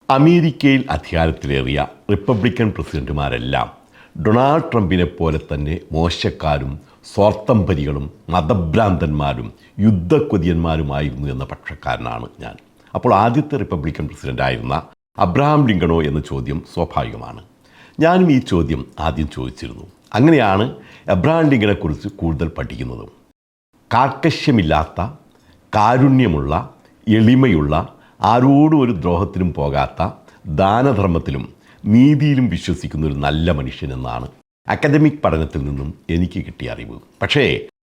അമേരിക്കയിൽ അധികാരത്തിലേറിയ Republican പ്രസിഡന്റുമാരെല്ലാം Donald ട്രംപിനെ പോലെ തന്നെ മോശക്കാരും സ്വാർത്ഥംപരികളും മതഭ്രാന്തന്മാരും യുദ്ധക്കൊതിയന്മാരുമായിരുന്നു എന്ന പക്ഷക്കാരനാണ് ഞാൻ. അപ്പോൾ ആദ്യത്തെ റിപ്പബ്ലിക്കൻ പ്രസിഡന്റായിരുന്ന അബ്രഹാം ലിങ്കണോ എന്ന ചോദ്യം സ്വാഭാവികമാണ്. ഞാനും ഈ ചോദ്യം ആദ്യം ചോദിച്ചിരുന്നു. അങ്ങനെയാണ് അബ്രഹാം ലിങ്കണെക്കുറിച്ച് കൂടുതൽ പഠിക്കുന്നത്. കാർക്കശ്യമില്ലാത്ത, കാരുണ്യമുള്ള, എളിമയുള്ള, ആരോടും ഒരു ദ്രോഹത്തിനും പോകാത്ത, ദാനധർമ്മത്തിലും നീതിയിലും വിശ്വസിക്കുന്ന ഒരു നല്ല മനുഷ്യനെന്നാണ് അക്കാദമിക് പഠനത്തിൽ നിന്നും എനിക്ക് കിട്ടിയ അറിവ്. പക്ഷേ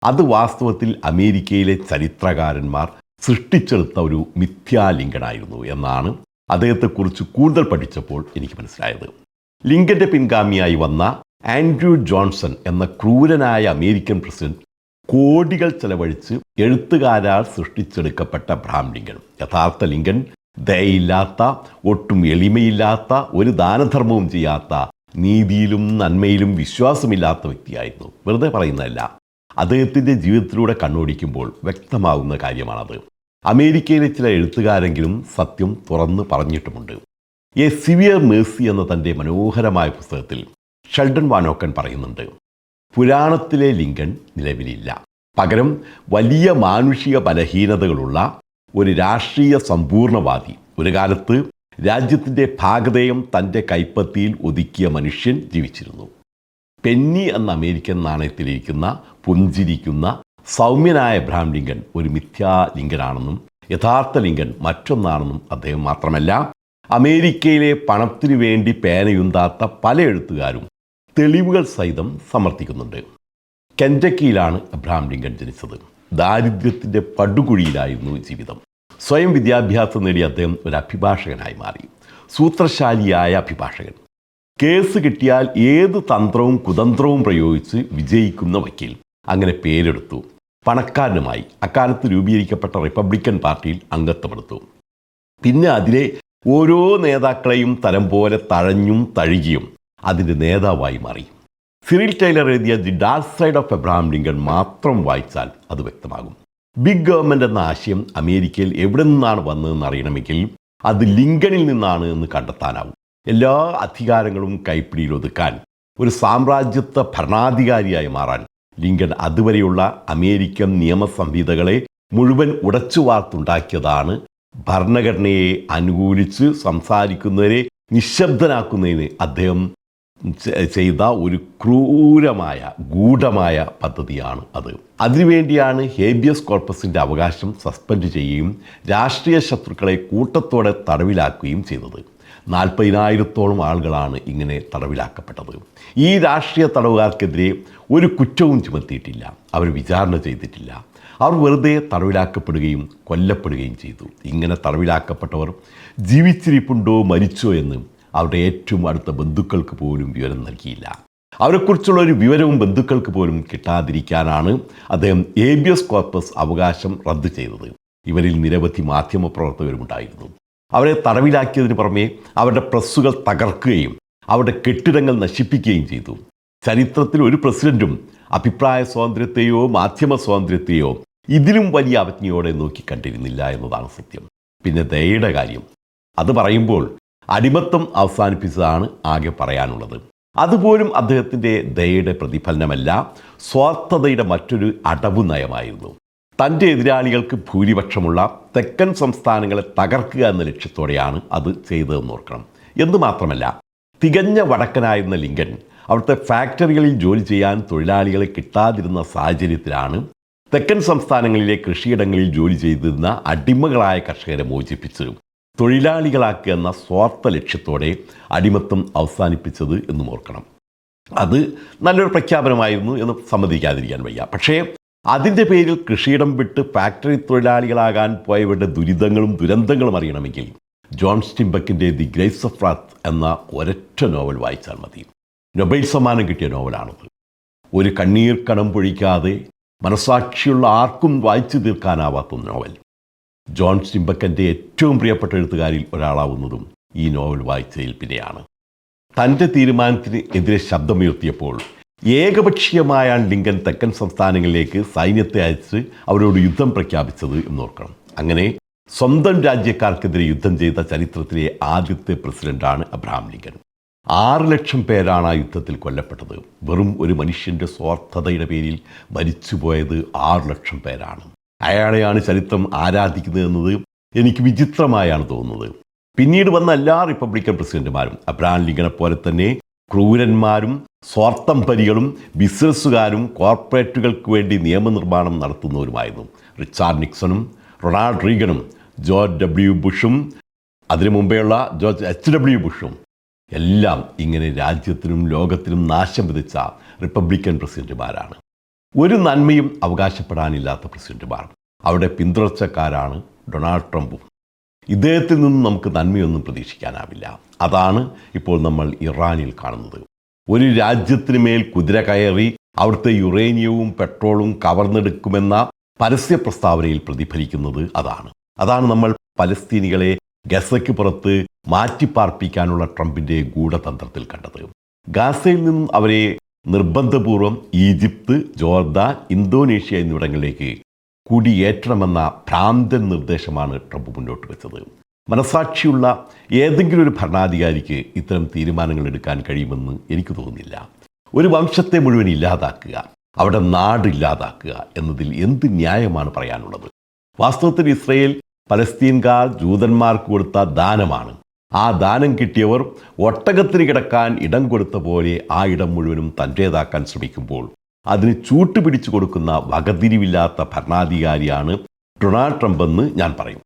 അത് വാസ്തവത്തിൽ അമേരിക്കയിലെ ചരിത്രകാരന്മാർ സൃഷ്ടിച്ചെടുത്ത ഒരു മിഥ്യാലിങ്കനായിരുന്നു എന്നാണ് അദ്ദേഹത്തെക്കുറിച്ച് കൂടുതൽ പഠിച്ചപ്പോൾ എനിക്ക് മനസ്സിലായത്. ലിങ്കന്റെ പിൻഗാമിയായി വന്ന ആൻഡ്രൂ ജോൺസൺ എന്ന ക്രൂരനായ അമേരിക്കൻ പ്രസിഡന്റ് കോടികൾ ചെലവഴിച്ച് എഴുത്തുകാരാൽ സൃഷ്ടിച്ചെടുക്കപ്പെട്ട അബ്രഹാം ലിങ്കൺ, യഥാർത്ഥ ലിങ്കൻ ദയയില്ലാത്ത, ഒട്ടും എളിമയില്ലാത്ത, ഒരു ദാനധർമ്മവും ചെയ്യാത്ത, നീതിയിലും നന്മയിലും വിശ്വാസമില്ലാത്ത വ്യക്തിയായിരുന്നു. വെറുതെ പറയുന്നതല്ല, അദ്ദേഹത്തിൻ്റെ ജീവിതത്തിലൂടെ കണ്ണോടിക്കുമ്പോൾ വ്യക്തമാകുന്ന കാര്യമാണത്. അമേരിക്കയിലെ ചില എഴുത്തുകാരെങ്കിലും സത്യം തുറന്ന് പറഞ്ഞിട്ടുമുണ്ട്. എ സിവിയർ മേഴ്സി എന്ന തൻ്റെ മനോഹരമായ പുസ്തകത്തിൽ ഷെൽഡൻ വാനോക്കൻ പറയുന്നുണ്ട്, പുരാണത്തിലെ ലിങ്കൺ നിലവിലില്ല. പകരം വലിയ മാനുഷിക ബലഹീനതകളുള്ള ഒരു രാഷ്ട്രീയ സമ്പൂർണവാദി, ഒരു കാലത്ത് രാജ്യത്തിൻ്റെ ഭാഗധേയം തൻ്റെ കൈപ്പത്തിയിൽ ഒതുക്കിയ മനുഷ്യൻ ജീവിച്ചിരുന്നു. പെന്നി എന്ന അമേരിക്കൻ നാണയത്തിലിരിക്കുന്ന പുഞ്ചിരിക്കുന്ന സൗമ്യനായ അബ്രഹാം ലിങ്കൺ ഒരു മിഥ്യാ ലിങ്കനാണെന്നും യഥാർത്ഥ ലിങ്കൺ മറ്റൊന്നാണെന്നും അദ്ദേഹം മാത്രമല്ല, അമേരിക്കയിലെ പണത്തിനു വേണ്ടി പേനയുന്താത്ത പല എഴുത്തുകാരും തെളിവുകൾ സഹിതം സമർത്ഥിക്കുന്നുണ്ട്. കെൻറ്റക്കിയിലാണ് അബ്രഹാം ലിങ്കൺ ജനിച്ചത്. ദാരിദ്ര്യത്തിൻ്റെ പടുകുഴിയിലായിരുന്നു ജീവിതം. സ്വയം വിദ്യാഭ്യാസം നേടിയ അദ്ദേഹം ഒരു അഭിഭാഷകനായി മാറി. സൂത്രശാലിയായ അഭിഭാഷകൻ. കേസ് കിട്ടിയാൽ ഏത് തന്ത്രവും കുതന്ത്രവും പ്രയോഗിച്ച് വിജയിക്കുന്ന വക്കീൽ. അങ്ങനെ പേരെടുത്തു. പണക്കാരനുമായി. അക്കാലത്ത് രൂപീകരിക്കപ്പെട്ട റിപ്പബ്ലിക്കൻ പാർട്ടിയിൽ അംഗത്വമെടുത്തു. പിന്നെ അതിലെ ഓരോ നേതാക്കളെയും തരം പോലെ തഴഞ്ഞും തഴുകിയും അതിൻ്റെ നേതാവായി മാറി. സിറിൽ ടൈലർ എഴുതിയ the dark side of Abraham Lincoln മാത്രം വായിച്ചാൽ അത് വ്യക്തമാകും. ബിഗ് ഗവൺമെൻറ് എന്ന ആശയം അമേരിക്കയിൽ എവിടെ നിന്നാണ് വന്നതെന്ന് അറിയണമെങ്കിൽ അത് ലിങ്കണിൽ നിന്നാണ് എന്ന് കണ്ടെത്താനാവും. എല്ലാ അധികാരങ്ങളും കൈപ്പിടിയിൽ ഒതുക്കാൻ, ഒരു സാമ്രാജ്യത്വ ഭരണാധികാരിയായി മാറാൻ ലിങ്കൺ അതുവരെയുള്ള അമേരിക്കൻ നിയമസംഹിതകളെ മുഴുവൻ ഉടച്ചു വാർത്തുണ്ടാക്കിയതാണ്. ഭരണഘടനയെ അനുകൂലിച്ച് സംസാരിക്കുന്നവരെ നിശബ്ദനാക്കുന്നതിന് അദ്ദേഹം ചെയ്ത ഒരു ക്രൂരമായ ഗൂഢമായ പദ്ധതിയാണ് അത്. അതിനുവേണ്ടിയാണ് ഹേബിയസ് കോർപ്പസിൻ്റെ അവകാശം സസ്പെൻഡ് ചെയ്യുകയും രാഷ്ട്രീയ ശത്രുക്കളെ കൂട്ടത്തോടെ തടവിലാക്കുകയും ചെയ്തത്. 40,000-ഓളം ആളുകളാണ് ഇങ്ങനെ തടവിലാക്കപ്പെട്ടത്. ഈ രാഷ്ട്രീയ തടവുകാർക്കെതിരെ ഒരു കുറ്റവും ചുമത്തിയിട്ടില്ല. അവർ വിചാരണ ചെയ്തിട്ടില്ല. അവർ വെറുതെ തടവിലാക്കപ്പെടുകയും കൊല്ലപ്പെടുകയും ചെയ്തു. ഇങ്ങനെ തടവിലാക്കപ്പെട്ടവർ ജീവിച്ചിരിപ്പുണ്ടോ മരിച്ചോ എന്ന് അവരുടെ ഏറ്റവും അടുത്ത ബന്ധുക്കൾക്ക് പോലും വിവരം നൽകിയില്ല. അവരെക്കുറിച്ചുള്ള ഒരു വിവരവും ബന്ധുക്കൾക്ക് പോലും കിട്ടാതിരിക്കാനാണ് അദ്ദേഹം ഹേബിയസ് കോർപ്പസ് അവകാശം റദ്ദ് ചെയ്തത്. ഇവരിൽ നിരവധി മാധ്യമപ്രവർത്തകരുമുണ്ടായിരുന്നു. അവരെ തടവിലാക്കിയതിന് പുറമെ അവരുടെ പ്രസ്സുകൾ തകർക്കുകയും അവരുടെ കെട്ടിടങ്ങൾ നശിപ്പിക്കുകയും ചെയ്തു. ചരിത്രത്തിൽ ഒരു പ്രസിഡന്റും അഭിപ്രായ സ്വാതന്ത്ര്യത്തെയോ മാധ്യമ സ്വാതന്ത്ര്യത്തെയോ ഇതിലും വലിയ അവജ്ഞയോടെ നോക്കിക്കണ്ടിരുന്നില്ല എന്നതാണ് സത്യം. പിന്നെ ദയയുടെ കാര്യം, അത് പറയുമ്പോൾ അടിമത്തം അവസാനിപ്പിച്ചതാണ് ആകെ പറയാനുള്ളത്. അതുപോലും അദ്ദേഹത്തിൻ്റെ ദയയുടെ പ്രതിഫലനമല്ല, സ്വാർത്ഥതയുടെ മറ്റൊരു അടവു നയമായിരുന്നു. തൻ്റെ എതിരാളികൾക്ക് ഭൂരിപക്ഷമുള്ള തെക്കൻ സംസ്ഥാനങ്ങളെ തകർക്കുക എന്ന ലക്ഷ്യത്തോടെയാണ് അത് ചെയ്തതെന്ന് ഓർക്കണം. എന്തുമാത്രമല്ല, തികഞ്ഞ വടക്കനായിരുന്ന ലിങ്കൻ അവിടുത്തെ ഫാക്ടറികളിൽ ജോലി ചെയ്യാൻ തൊഴിലാളികളെ കിട്ടാതിരുന്ന സാഹചര്യത്തിലാണ് തെക്കൻ സംസ്ഥാനങ്ങളിലെ കൃഷിയിടങ്ങളിൽ ജോലി ചെയ്തിരുന്ന അടിമകളായ കർഷകരെ മോചിപ്പിച്ച് തൊഴിലാളികളാക്കുക എന്ന സ്വാർത്ഥ ലക്ഷ്യത്തോടെ അടിമത്തം അവസാനിപ്പിച്ചത് എന്നും ഓർക്കണം. അത് നല്ലൊരു പ്രഖ്യാപനമായിരുന്നു എന്ന് സമ്മതിക്കാതിരിക്കാൻ വയ്യ. പക്ഷേ അതിൻ്റെ പേരിൽ കൃഷിയിടം വിട്ട് ഫാക്ടറി തൊഴിലാളികളാകാൻ പോയവരുടെ ദുരിതങ്ങളും ദുരന്തങ്ങളും അറിയണമെങ്കിൽ ജോൺ സ്റ്റിംബക്കിൻ്റെ ദി ഗ്രേസ് ഓഫ് റാത്ത് എന്ന ഒരൊറ്റ നോവൽ വായിച്ചാൽ മതി. നൊബേൽ സമ്മാനം കിട്ടിയ നോവലാണത്. ഒരു കണ്ണീർ കണം പൊഴിക്കാതെ മനസാക്ഷിയുള്ള ആർക്കും വായിച്ചു തീർക്കാനാവാത്ത നോവൽ. ജോൺ സ്റ്റിംബക്കിൻ്റെ ഏറ്റവും പ്രിയപ്പെട്ട എഴുത്തുകാരിൽ ഒരാളാവുന്നതും ഈ നോവൽ വായിച്ചതിൽ പിന്നെയാണ്. തൻ്റെ തീരുമാനത്തിന് എതിരെ ശബ്ദമുയർത്തിയപ്പോൾ ഏകപക്ഷീയമായാണ് ലിങ്കൻ തെക്കൻ സംസ്ഥാനങ്ങളിലേക്ക് സൈന്യത്തെ അയച്ച് അവരോട് യുദ്ധം പ്രഖ്യാപിച്ചത് എന്നോർക്കണം. അങ്ങനെ സ്വന്തം രാജ്യക്കാർക്കെതിരെ യുദ്ധം ചെയ്ത ചരിത്രത്തിലെ ആദ്യത്തെ പ്രസിഡന്റാണ് അബ്രഹാം ലിങ്കൺ. 6 ലക്ഷം പേരാണ് ആ യുദ്ധത്തിൽ കൊല്ലപ്പെട്ടത്. വെറും ഒരു മനുഷ്യൻ്റെ സ്വാർത്ഥതയുടെ പേരിൽ മരിച്ചുപോയത് 6 ലക്ഷം പേരാണ്. അയാളെയാണ് ചരിത്രം ആരാധിക്കുന്നത് എന്നത് എനിക്ക് വിചിത്രമായാണ് തോന്നുന്നത്. പിന്നീട് വന്ന എല്ലാ റിപ്പബ്ലിക്കൻ പ്രസിഡന്റുമാരും അബ്രഹാം ലിങ്കനെ പോലെ തന്നെ ക്രൂരന്മാരും സ്വാർത്ഥംപരികളും ബിസിനസ്സുകാരും കോർപ്പറേറ്റുകൾക്ക് വേണ്ടി നിയമനിർമ്മാണം നടത്തുന്നവരുമായിരുന്നു. റിച്ചാർഡ് നിക്സണും റൊണാൾഡ് റീഗനും ജോർജ് ഡബ്ല്യു ബുഷും അതിനു മുമ്പെയുള്ള ജോർജ് H.W. ബുഷും എല്ലാം ഇങ്ങനെ രാജ്യത്തിനും ലോകത്തിനും നാശം വിധിച്ച റിപ്പബ്ലിക്കൻ പ്രസിഡന്റുമാരാണ്. ഒരു നന്മയും അവകാശപ്പെടാനില്ലാത്ത പ്രസിഡന്റുമാർ. അവരുടെ പിന്തുടർച്ചക്കാരാണ് ഡൊണാൾഡ് ട്രംപും. ഇദ്ദേഹത്തിൽ നിന്നും നമുക്ക് നന്മയൊന്നും പ്രതീക്ഷിക്കാനാവില്ല. അതാണ് ഇപ്പോൾ നമ്മൾ ഇറാനിൽ കാണുന്നത്. ഒരു രാജ്യത്തിന് മേൽ കുതിര കയറി അവിടുത്തെ യുറേനിയവും പെട്രോളും കവർന്നെടുക്കുമെന്ന പരസ്യ പ്രസ്താവനയിൽ പ്രതിഫലിക്കുന്നത് അതാണ് നമ്മൾ പലസ്തീനികളെ ഗസയ്ക്ക് പുറത്ത് മാറ്റിപ്പാർപ്പിക്കാനുള്ള ട്രംപിൻ്റെ ഗൂഢതന്ത്രത്തിൽ കണ്ടത്. ഗാസയിൽ നിന്നും അവരെ നിർബന്ധപൂർവം ഈജിപ്ത്, ജോർദാൻ, ഇന്തോനേഷ്യ എന്നിവിടങ്ങളിലേക്ക് കുടിയേറ്റണമെന്ന ഭ്രാന്തൻ നിർദ്ദേശമാണ് ട്രംപ് മുന്നോട്ട് വെച്ചത്. മനസാക്ഷിയുള്ള ഏതെങ്കിലും ഒരു ഭരണാധികാരിക്ക് ഇത്തരം തീരുമാനങ്ങൾ എടുക്കാൻ കഴിയുമെന്ന് എനിക്ക് തോന്നുന്നില്ല. ഒരു വംശത്തെ മുഴുവൻ ഇല്ലാതാക്കുക, അവിടെ നാടില്ലാതാക്കുക എന്നതിൽ എന്ത് ന്യായമാണ് പറയാനുള്ളത്? വാസ്തവത്തിൽ ഇസ്രയേൽ പലസ്തീൻകാർ ജൂതന്മാർക്ക് കൊടുത്ത ദാനമാണ്. ആ ദാനം കിട്ടിയവർ ഒട്ടകത്തിന് കിടക്കാൻ ഇടം കൊടുത്ത പോലെ ആ ഇടം മുഴുവനും തൻ്റേതാക്കാൻ ശ്രമിക്കുമ്പോൾ അതിന് ചൂട്ടുപിടിച്ചു കൊടുക്കുന്ന വകതിരിവില്ലാത്ത ഭരണാധികാരിയാണ് ഡൊണാൾഡ് ട്രംപ് എന്ന് ഞാൻ പറയും.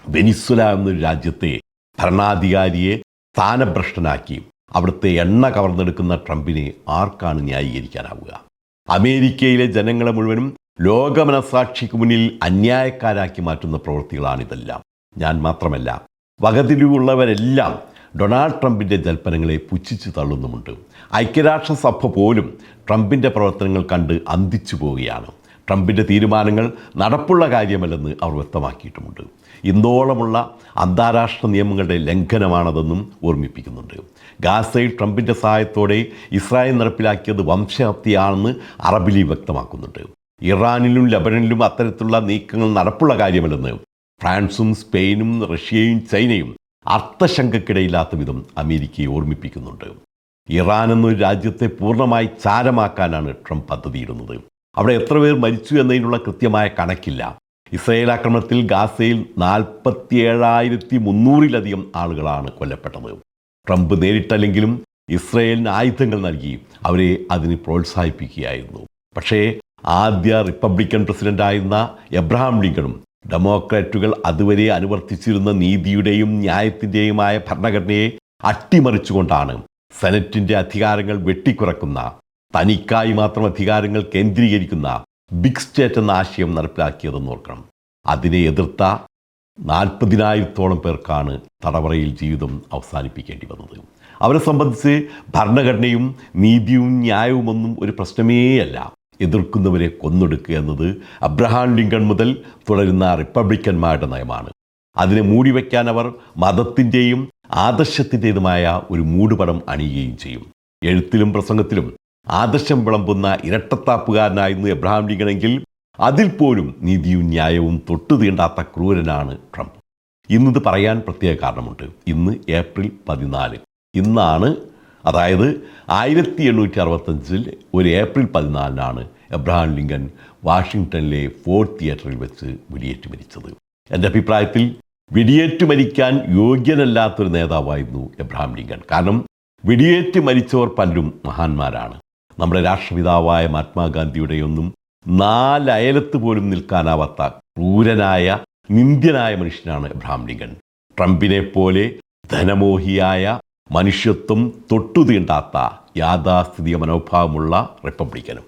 വെനിസ്വല എന്നൊരു രാജ്യത്തെ ഭരണാധികാരിയെ സ്ഥാനഭ്രഷ്ടനാക്കി അവിടുത്തെ എണ്ണ കവർന്നെടുക്കുന്ന ട്രംപിനെ ആർക്കാണ് ന്യായീകരിക്കാനാവുക? അമേരിക്കയിലെ ജനങ്ങളെ മുഴുവനും ലോകമനസാക്ഷിക്ക് മുന്നിൽ അന്യായക്കാരാക്കി മാറ്റുന്ന പ്രവൃത്തികളാണിതെല്ലാം. ഞാൻ മാത്രമല്ല, വകതിരിവുള്ളവരെല്ലാം ഡൊണാൾഡ് ട്രംപിൻ്റെ ജൽപ്പനങ്ങളെ പുച്ഛിച്ചു തള്ളുന്നുമുണ്ട്. ഐക്യരാഷ്ട്രസഭ പോലും ട്രംപിൻ്റെ പ്രവർത്തനങ്ങൾ കണ്ട് അന്തിച്ചു പോവുകയാണ്. ട്രംപിൻ്റെ തീരുമാനങ്ങൾ നടപ്പുള്ള കാര്യമല്ലെന്ന് അവർ വ്യക്തമാക്കിയിട്ടുമുണ്ട്. ഇന്നോളമുള്ള അന്താരാഷ്ട്ര നിയമങ്ങളുടെ ലംഘനമാണതെന്നും ഓർമ്മിപ്പിക്കുന്നുണ്ട്. ഗാസയിൽ ട്രംപിൻ്റെ സഹായത്തോടെ ഇസ്രായേൽ നടപ്പിലാക്കിയത് വംശഹത്യയാണെന്ന് അറബ് ലീഗ് വ്യക്തമാക്കുന്നുണ്ട്. ഇറാനിലും ലബനനിലും അത്തരത്തിലുള്ള നീക്കങ്ങൾ നടപ്പുള്ള കാര്യമല്ലെന്ന് ഫ്രാൻസും സ്പെയിനും റഷ്യയും ചൈനയും അർത്ഥശങ്കക്കിടയില്ലാത്ത വിധം അമേരിക്കയെ ഓർമ്മിപ്പിക്കുന്നുണ്ട്. ഇറാൻ എന്നൊരു രാജ്യത്തെ പൂർണ്ണമായി ചാരമാക്കാനാണ് ട്രംപ് പദ്ധതിയിടുന്നത്. അവിടെ എത്ര പേർ മരിച്ചു എന്നതിനുള്ള കൃത്യമായ കണക്കില്ല. ഇസ്രായേൽ ആക്രമണത്തിൽ ഗാസയിൽ 47,300-ലധികം ആളുകളാണ് കൊല്ലപ്പെട്ടത്. ട്രംപ് നേരിട്ടല്ലെങ്കിലും ഇസ്രായേലിന് ആയുധങ്ങൾ നൽകി അവരെ അതിന് പ്രോത്സാഹിപ്പിക്കുകയായിരുന്നു. പക്ഷേ ആദ്യ റിപ്പബ്ലിക്കൻ പ്രസിഡന്റായിരുന്ന എബ്രഹാം ലിങ്കണും ഡെമോക്രാറ്റുകൾ അതുവരെ അനുവർത്തിച്ചിരുന്ന നീതിയുടെയും ന്യായത്തിൻ്റെയുമായ ഭരണഘടനയെ അട്ടിമറിച്ചുകൊണ്ടാണ് സെനറ്റിൻ്റെ അധികാരങ്ങൾ വെട്ടിക്കുറക്കുന്ന, തനിക്കായി മാത്രം അധികാരങ്ങൾ കേന്ദ്രീകരിക്കുന്ന ബിഗ് സ്റ്റേറ്റ് എന്ന ആശയം നടപ്പിലാക്കിയതെന്ന് ഓർക്കണം. അതിനെ എതിർത്ത 40,000-ഓളം പേർക്കാണ് തടവറയിൽ ജീവിതം അവസാനിപ്പിക്കേണ്ടി വന്നത്. അവരെ സംബന്ധിച്ച് ഭരണഘടനയും നീതിയും ന്യായവുമൊന്നും ഒരു പ്രശ്നമേയല്ല. എതിർക്കുന്നവരെ കൊന്നൊടുക്കുക എന്നത് അബ്രഹാം ലിങ്കൺ മുതൽ തുടരുന്ന റിപ്പബ്ലിക്കന്മാരുടെ നയമാണ്. അതിനെ മൂടിവെക്കാൻ അവർ മതത്തിൻ്റെയും ആദർശത്തിൻ്റെതുമായ ഒരു മൂടുപടം അണിയുകയും ചെയ്യും. എഴുത്തിലും പ്രസംഗത്തിലും ആദർശം വിളമ്പുന്ന ഇരട്ടത്താപ്പുകാരനായിരുന്നു എബ്രഹാം ലിങ്കണെങ്കിൽ അതിൽ പോലും നീതിയും ന്യായവും തൊട്ടു തീണ്ടാത്ത ക്രൂരനാണ് ട്രംപ്. ഇന്നത് പറയാൻ പ്രത്യേക കാരണമുണ്ട്. ഇന്ന് ഏപ്രിൽ 14. ഇന്നാണ്, അതായത് 1865 ഒരു ഏപ്രിൽ 14 എബ്രഹാം ലിങ്കൺ വാഷിങ്ടണിലെ ഫോർട്ട് തിയേറ്ററിൽ വെച്ച് വെടിയേറ്റ് മരിച്ചത്. എൻ്റെ അഭിപ്രായത്തിൽ വെടിയേറ്റ് മരിക്കാൻ യോഗ്യനല്ലാത്തൊരു നേതാവായിരുന്നു എബ്രഹാം ലിങ്കൺ. കാരണം വെടിയേറ്റ് മരിച്ചവർ പലരും മഹാന്മാരാണ്. നമ്മുടെ രാഷ്ട്രപിതാവായ മഹാത്മാഗാന്ധിയുടെയൊന്നും 4 അയലത്ത് പോലും നിൽക്കാനാവാത്ത ക്രൂരനായ നിന്ദ്യനായ മനുഷ്യനാണ് എബ്രഹാം ലിങ്കൺ. ട്രംപിനെ പോലെ ധനമോഹിയായ, മനുഷ്യത്വം തൊട്ടു തീണ്ടാത്ത യാഥാസ്ഥിതിക മനോഭാവമുള്ള റിപ്പബ്ലിക്കനും.